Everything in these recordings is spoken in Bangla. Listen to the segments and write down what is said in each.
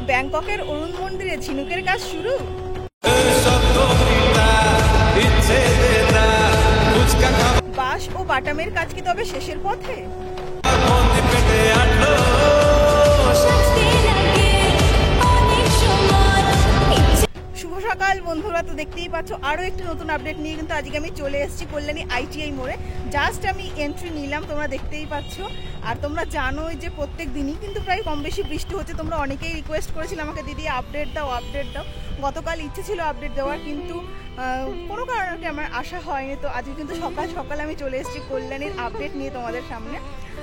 ব্যাংককের অরুণ মন্দিরে ঝিনুকের কাজ শুরু। বাঁশ ও বাটামের কাজ কি তবে শেষের পথে? শুভ সকাল বন্ধুরা, তো দেখতেই পাচ্ছ আরও একটি নতুন আপডেট নিয়ে কিন্তু আজকে আমি চলে এসেছি কল্যাণী আইটিআই মোড়ে। জাস্ট আমি এন্ট্রি নিলাম, তোমরা দেখতেই পাচ্ছ। আর তোমরা জানোই যে প্রত্যেক দিনই কিন্তু প্রায় কম বেশি বৃষ্টি হচ্ছে। তোমরা অনেকেই রিকোয়েস্ট করেছিলে আমাকে, দিদি আপডেট দাও আপডেট দাও। গতকাল ইচ্ছে ছিল আপডেট দেওয়ার, কিন্তু কোনো কারণে আমার আশা হয়নি। তো আজকে কিন্তু সকাল সকাল আমি চলে এসেছি কল্যাণীর আপডেট নিয়ে তোমাদের সামনে।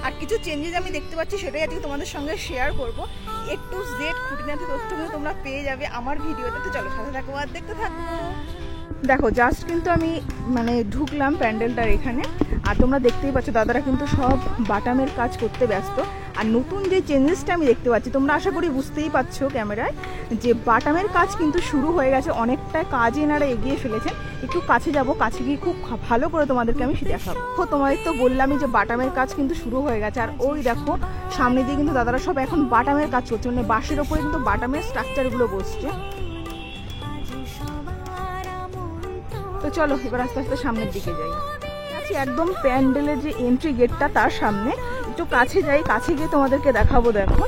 আর কিছু চেঞ্জেস আমি দেখতে পাচ্ছি, সেটাই আজকে তোমাদের সঙ্গে শেয়ার করবো। A to Z খুঁটিনাটি তথ্য কিন্তু তোমরা পেয়ে যাবে আমার ভিডিওতে। তো চলো সাথে থাকো আর দেখতে থাকবো। দেখো জাস্ট কিন্তু আমি ঢুকলাম প্যান্ডেলটার এখানে। আর তোমরা দেখতেই পাচ্ছ দাদারা কিন্তু সব বাটামের কাজ করতে ব্যস্ত। আর নতুন যে চেঞ্জেসটা আমি দেখতে পাচ্ছি, তোমরা আশা করি বুঝতেই পারছো ক্যামেরায়, যে বাটামের কাজ কিন্তু শুরু হয়ে গেছে। অনেকটা কাজ এনারা এগিয়ে ফেলেছেন। একটু কাছে যাব, কাছে গিয়ে খুব ভালো করে তোমাদেরকে আমি দেখাবো। তোমাদের তো বললামই যে বাটামের কাজ কিন্তু শুরু হয়ে গেছে। আর ওই দেখো সামনে দিয়ে কিন্তু দাদারা সব এখন বাটামের কাজ করছে, মানে বাঁশের ওপরে কিন্তু বাটামের স্ট্রাকচারগুলো বসছে। তো চলো এবার আস্তে আস্তে সামনের দিকে যাই। একদম প্যান্ডেলের যে এন্ট্রি গেটটা তার সামনে, একটু কাছে যাই, কাছে গিয়ে তোমাদেরকে দেখাবো। দেখো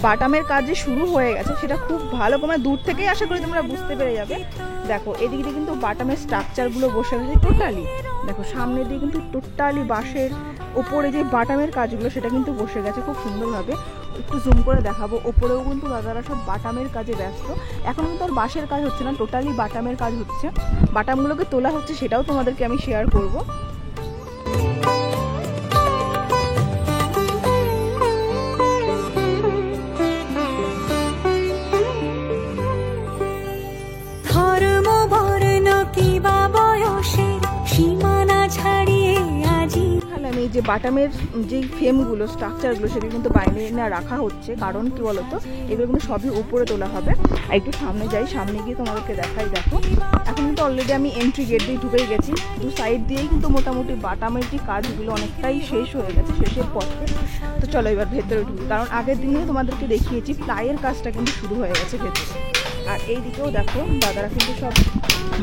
বাটামের কাজ যে শুরু হয়ে গেছে সেটা খুব ভালো করে দূর থেকেই আশা করি তোমরা বুঝতে পেরে যাবে। দেখো এদিকে দিয়ে কিন্তু বাটামের স্ট্রাকচারগুলো বসে গেছে টোটালি। দেখো সামনের দিকে কিন্তু টোটালি বাঁশের ওপরে যে বাটামের কাজগুলো সেটা কিন্তু বসে গেছে খুব সুন্দরভাবে। একটু জুম করে দেখাবো, ওপরেও কিন্তু দাদারা সব বাটামের কাজে ব্যস্ত। এখন কিন্তু আর বাঁশের কাজ হচ্ছে না, টোটালি বাটামের কাজ হচ্ছে। বাটামগুলোকে তোলা হচ্ছে, সেটাও তোমাদেরকে আমি শেয়ার করবো। আমি যে বাটামের যে ফ্রেমগুলো স্ট্রাকচারগুলো সেগুলো কিন্তু বাইরে না রাখা হচ্ছে, কারণ কি বলতো এগুলো কিন্তু সবই উপরে তোলা হবে। আর একটু সামনে যাই, সামনে গিয়ে তোমাদেরকে দেখাই। দেখো এখন কিন্তু অলরেডি আমি এন্ট্রি গেট দিয়ে ঢুকেই গেছি। দু সাইড দিয়েই কিন্তু মোটামুটি বাটামের যে কাজগুলো অনেকটাই শেষ হয়ে গেছে, শেষের পথে। তো চলো এবার ভেতরে ঢুকি, কারণ আগের দিনে তোমাদেরকে দেখিয়েছি প্লাইয়ের কাজটা কিন্তু শুরু হয়ে গেছে ভেতরে। আর এই দিকেও দেখো দাদারা কিন্তু সব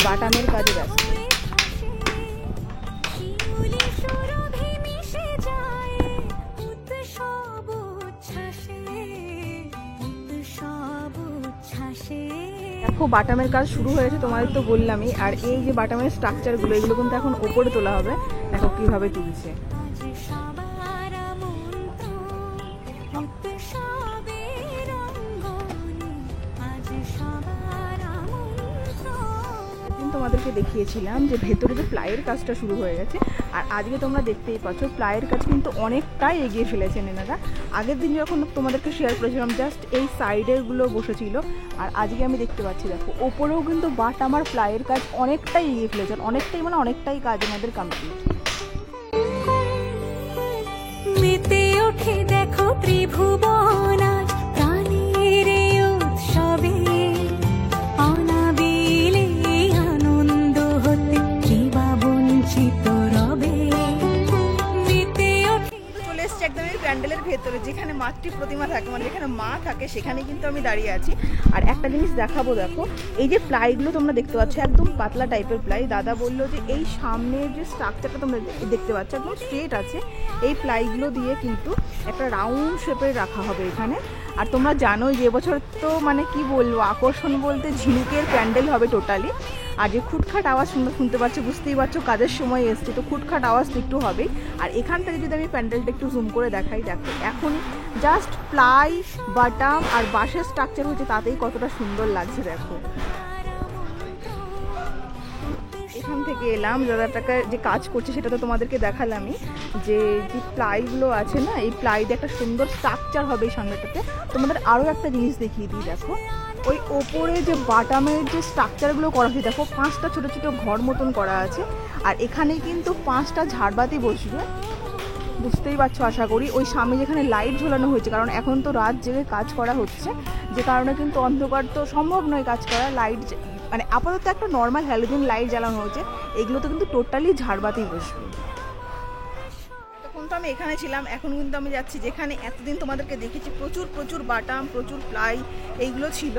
বাটামের কাজে ব্যস্ত। দেখো বাটামের কাজ শুরু হয়েছে, তোমাদের তো বললামই। আর এই যে বাটামের স্ট্রাকচারগুলো এগুলো কিন্তু এখন ওপরে তোলা হবে। দেখো কিভাবে তুলছে। তোমাদেরকে দেখিয়েছিলাম যে ভেতরে যে প্লাইয়ের কাজটা শুরু হয়ে গেছে। আর আজকে তোমরা দেখতেই পাচ্ছ প্লাইয়ের কাজ কিন্তু অনেকটাই এগিয়ে ফেলেছেন এনারা। আগের দিন যখন তোমাদেরকে শেয়ার করেছিলাম জাস্ট এই সাইডের গুলো বসেছিল, আর আজকে আমি দেখতে পাচ্ছি দেখো ওপরেও কিন্তু বাটামার প্লাইয়ের কাজ অনেকটাই এগিয়ে ফেলেছেন। অনেকটাই কাজ এনাদের কমপ্লিট। মেতে ওঠে দেখো ত্রিভুবন প্রাণের উৎসবে, প্যান্ডেলের ভেতরে যেখানে মাতৃ প্রতিমা থাকে, মানে যেখানে মা থাকে, সেখানে কিন্তু আমি দাঁড়িয়ে আছি। আর একটা জিনিস দেখাবো, দেখো এই যে প্লাইগুলো তোমরা দেখতে পাচ্ছ একদম পাতলা টাইপের প্লাই। দাদা বললো যে এই সামনের যে স্ট্রাকচারটা তোমরা দেখতে পাচ্ছ একদম স্ট্রেট আছে, এই প্লাইগুলো দিয়ে কিন্তু একটা রাউন্ড শেপের রাখা হবে এখানে। আর তোমরা জানোই যে এবছর তো কি বলবো আকর্ষণ বলতে ঝিনুকের প্যান্ডেল হবে টোটালি। আর যে খুটখাট আওয়াজ শুনতে পাচ্ছ, বুঝতেই পারছো কাজের সময় এসছে, তো খুটখাট আওয়াজ তো একটু হবেই। আর এখান থেকে যদি আমি প্যান্ডেলটা একটু জুম করে দেখাই, দেখো এখনই জাস্ট প্লাই বাটাম আর বাঁশের স্ট্রাকচার হচ্ছে, তাতেই কতটা সুন্দর লাগছে। দেখো এখান থেকে এলাম, দাদাটাকে যে কাজ করছে সেটা তো তোমাদেরকে দেখালামই, যে প্লাইগুলো আছে না, এই প্লাই দিয়ে একটা সুন্দর স্ট্রাকচার হবে এই সামনেটাতে। তোমাদের আরও একটা জিনিস দেখিয়ে দিই, দেখো ওই ওপরে যে বাটামের যে স্ট্রাকচারগুলো করা হয়েছে, দেখো 5টা ছোট ছোট ঘর মতন করা আছে। আর এখানে কিন্তু 5টা ঝাড়বাতি বসবে, বুঝতেই পারছো আশা করি। ওই সামনে যেখানে লাইট ঝোলানো হয়েছে, কারণ এখন তো রাত জেগে কাজ করা হচ্ছে, যে কারণে কিন্তু অন্ধকার তো সম্ভব নয় কাজ করা। লাইট আপাতত একটা নর্মাল হ্যালোজেন লাইট জ্বালানো হয়েছে, এগুলো তো কিন্তু টোটালি ঝাড়বাতি বসবে। পর্যন্ত আমি এখানে ছিলাম, এখন কিন্তু আমি যাচ্ছি যেখানে এতদিন তোমাদেরকে দেখেছি প্রচুর প্রচুর বাটাম, প্রচুর প্লাই এইগুলো ছিল,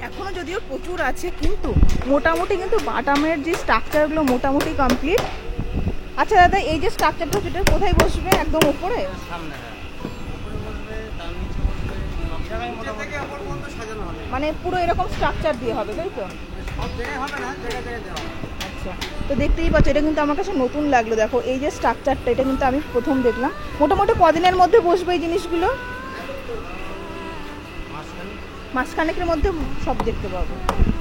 এখনও যদিও প্রচুর আছে, কিন্তু মোটামুটি কিন্তু বাটামের যে স্ট্রাকচারগুলো মোটামুটি কমপ্লিট। আচ্ছা দাদা, এই যে স্ট্রাকচারটা সেটা কোথায় বসবে? একদম উপরে? মানে পুরো এরকম স্ট্রাকচার দিয়ে হবে, তাই তো? আচ্ছা, তো দেখতেই পাচ্ছ এটা কিন্তু আমার কাছে নতুন লাগলো। দেখো এই যে স্ট্রাকচারটা, এটা কিন্তু আমি প্রথম দেখলাম। মোটামুটি কদিনের মধ্যে বসবে এই জিনিসগুলো? মাসখানেকের মধ্যে সব দেখতে পাবো।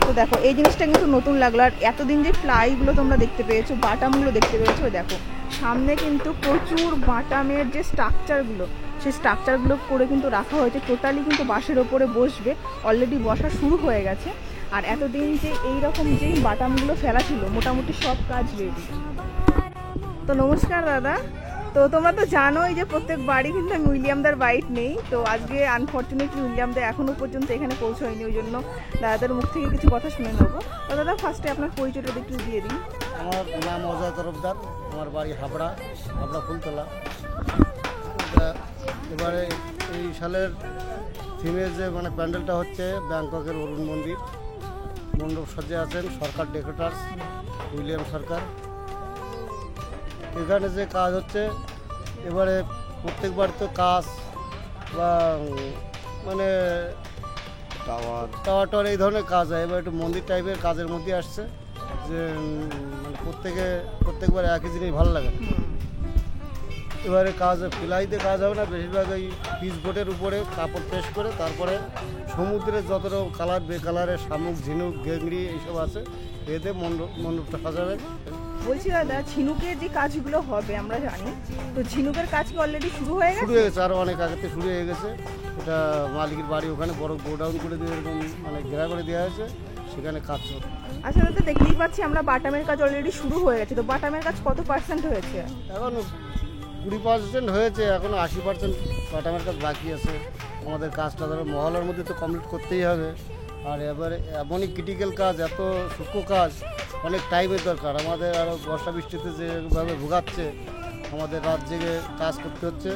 তো দেখো এই জিনিসটা কিন্তু নতুন লাগলো। আর এতদিন যে প্লাইগুলো তোমরা দেখতে পেয়েছো, বাটামগুলো দেখতে পেয়েছো, দেখো সামনে কিন্তু প্রচুর বাটামের যে স্ট্রাকচারগুলো, সেই স্ট্রাকচারগুলো করে কিন্তু রাখা হয়েছে। টোটালি কিন্তু বাঁশের ওপরে বসবে, অলরেডি বসা শুরু হয়ে গেছে। আর এতদিন যে এইরকম যে বাটামগুলো ফেলা ছিল, মোটামুটি সব কাজ রেডি। তো নমস্কার দাদা। তো তোমরা তো জানোই যে প্রত্যেক বাড়ি কিন্তু আমি উইলিয়ামদার বাইট নেই। তো আজকে আনফর্চুনেটলি উইলিয়ামদা এখনও পর্যন্ত এখানে পৌঁছয়নি, ওই জন্য দাদাদের মুখ থেকে কিছু কথা শুনে নেবো। তো দাদা ফার্স্টে আপনার পরিচয়টা একটু দিয়ে দিন। আমার নাম অজয় তরফদার, আমার বাড়ি হাবড়া ফুলতলা। এবারে এই সালের থিমের যে মানে প্যান্ডেলটা হচ্ছে ব্যাংককের অরুণ মন্দির। মণ্ডপ সজ্জায় আছেন সরকার ডেকোরেটরস, উইলিয়াম সরকার। এখানে যে কাজ হচ্ছে, এবারে প্রত্যেকবার তো কাজ বা মানে টাওয়ার এই ধরনের কাজ হয়, এবার একটু মন্দির টাইপের কাজের মধ্যে আসছে, যে মানে প্রত্যেকবার একই জিনিস ভালো লাগে। এবারে কাজ ফিলাইতে কাজ হবে না, বেশিরভাগ এই পিচ বোর্ডের উপরে কাপড় পেশ করে তারপরে সমুদ্রের যত রকম কালার বেকালারের শামুক, ঝিনুক, গেংড়ি এইসব আছে, এতে মণ্ডপটা সাজাবেন। বলছি দাদা, ঝিনুকের যে কাজগুলো হবে আমরা জানি, তো ঝিনুকের কাজ কি অলরেডি শুরু হয়ে গেছে? শুরু হয়ে গেছে, আরও অনেক আগে থেকে শুরু হয়ে গেছে। এটা মালিকের বাড়ি ওখানে বড় গোডাউন করে দিয়ে এরকম মানে ঘেরা করে দেওয়া হয়েছে, সেখানে কাজ চলছে। আচ্ছা দাদা, দেখতেই পাচ্ছি আমরা বাটামের কাজ অলরেডি শুরু হয়ে গেছে। তো বাটামের কাজ কত পার্সেন্ট হয়েছে? এখন 20% হয়েছে, এখনও 80% বাটামের কাজ বাকি আছে। আমাদের কাজটা ধরো মহলার মধ্যে তো কমপ্লিট করতেই হবে। আর এবারে এমনই ক্রিটিক্যাল কাজ, এত সূক্ষ্ম কাজ, অনেক টাইমের দরকার। আমাদের আরও বর্ষা বৃষ্টিতে যেভাবে ভোগাচ্ছে, আমাদের রাত জেগে কাজ করতে হচ্ছে।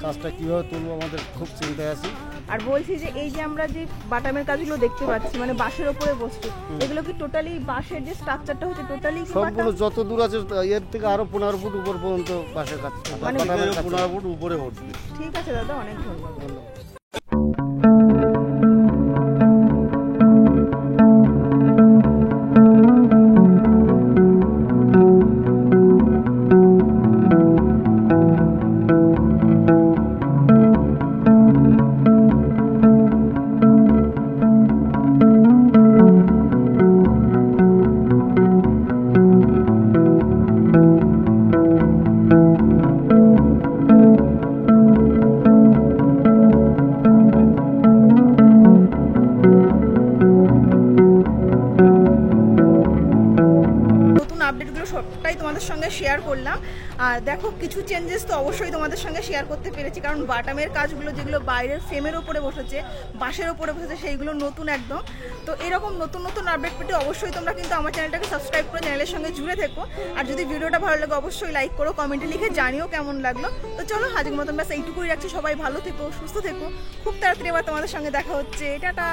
কাজটা কীভাবে তুলবো আমাদের খুব চিন্তায় আছি। আর বলছি যে এই যে আমরা যে বাটামের কাজগুলো দেখতে পাচ্ছি, মানে বাঁশের ওপরে বসছে, এগুলো কি টোটালি বাঁশের যে স্ট্রাকচারটা হচ্ছে টোটালি সম্পূর্ণ যত দূর আছে এর থেকে আরো 15 ফুট উপর পর্যন্ত বাঁশের কাজ, মানে 15 ফুট উপরে উঠবে। ঠিক আছে দাদা, অনেক ধন্যবাদ। আপডেটগুলো সবটাই তোমাদের সঙ্গে শেয়ার করলাম। আর দেখো কিছু চেঞ্জেস তো অবশ্যই তোমাদের সঙ্গে শেয়ার করতে পেরেছি, কারণ বাটামের কাজগুলো যেগুলো বাইরের ফ্রেমের ওপরে বসেছে, বাঁশের ওপরে বসেছে, সেইগুলো নতুন একদম। তো এরকম নতুন নতুন আপডেট পেতে অবশ্যই তোমরা কিন্তু আমার চ্যানেলটাকে সাবস্ক্রাইব করে চ্যানেলের সঙ্গে জুড়ে থেকো। আর যদি ভিডিওটা ভালো লাগে অবশ্যই লাইক করো, কমেন্টে লিখে জানিও কেমন লাগলো। তো চলো আজকের মতন ব্যাস এইটুকুই রাখছি। সবাই ভালো থেকো, সুস্থ থেকো। খুব তাড়াতাড়ি আবার তোমাদের সঙ্গে দেখা হচ্ছে। টাটা।